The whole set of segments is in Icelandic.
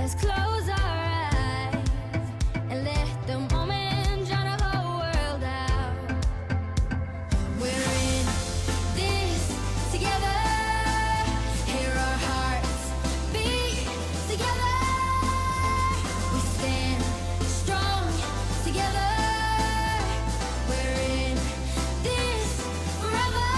Let's close our eyes and let the moment drown our whole world out. We're in this together. Hear our hearts beat together. We stand strong together. We're in this forever.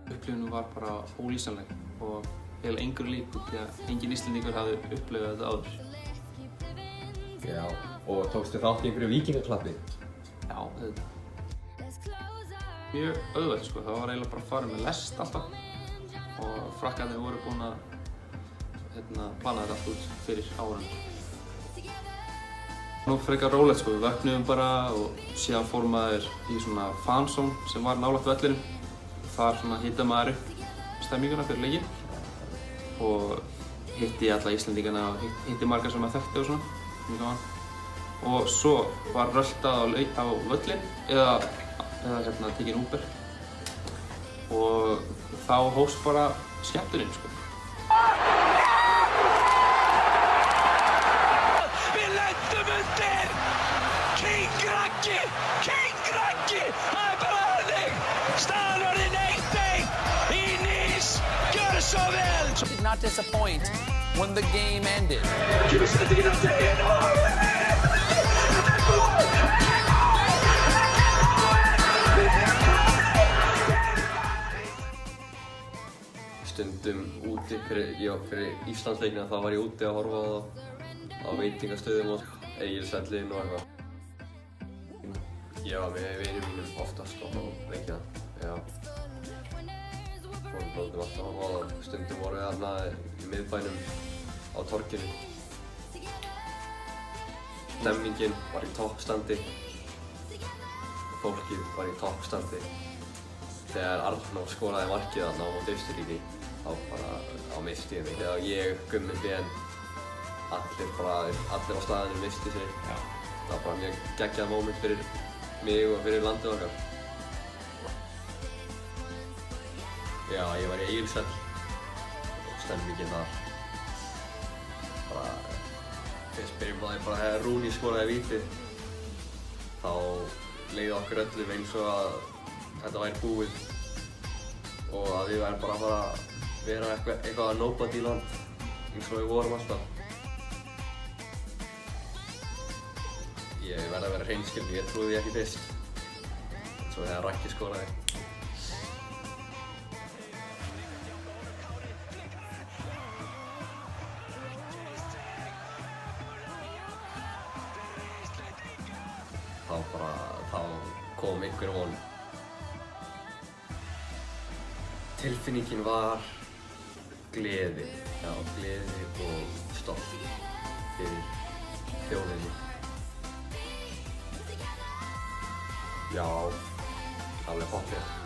Upplifunin var bara ólýsanleg og eiginlega engu lík því að enginn Íslendingur hafði upplifað þetta áður. Já, og tókstu þátt í einhverju víkingaklappi? Já, auðvitað. Mjög auðvelt sko, það var eiginlega bara að fara með lest alltaf og frakkarnir voru búin að plana þetta allt út fyrir áran. Nú frekar rólegt sko, við vöknuðum bara og síðan fór maður í svona fanzone sem var nálægt vellinum. Þar svona hitaði maður upp stemminguna fyrir leikinn og hitti alla Íslendingana og hitti marga sem maður þekkti og svona, mjög gaman. Og svo var röltað á völlinn eða tekinn Uber og þá hófst bara skemmtunin sko. Við lentum undir! King Raggi! King Raggi! Það er bara þannig! Staðan orðin 1-1 í Nice! Gjörðu svo vel! Did not disappoint when the game ended. Kemur sendingin á teginn og Stundum úti fyrir Íslandsleikina þá var ég úti að horfa á veitingastöðum og Egilshellinn og eitthvað. Ég var með vinum mínum oftast á leikina, já. Fórum alltaf að horfa á það. Stundum vorum við þarna í miðbænum á torginu. Stemmingin var í toppstandi. Fólkið var í toppstandi. Þegar Arnór skoraði markið þarna á móti Austurríki, þá misti ég mig. Þegar ég, Gummi Ben, allir á staðinu misti sig. Það var bara mjög geggjað moment fyrir mig og fyrir landið okkar. Já, ég var í Egilshell og stemmingin þar. Fyrst byrjum bara þegar Rooney skoraði vítið. Þá leið okkur öllum eins og að þetta væri búið og að við værum bara að fara að vera eitthvað nobody land eins og við vorum alltaf. Ég verði að vera hreinskilinn, ég trúði því ekki fyrst. Svo þegar Raggi skoraði. Þá kom einhver von. Tilfinningin var gleði, já, gleði og stolt fyrir þjóðinni. Já, alveg pottþétt.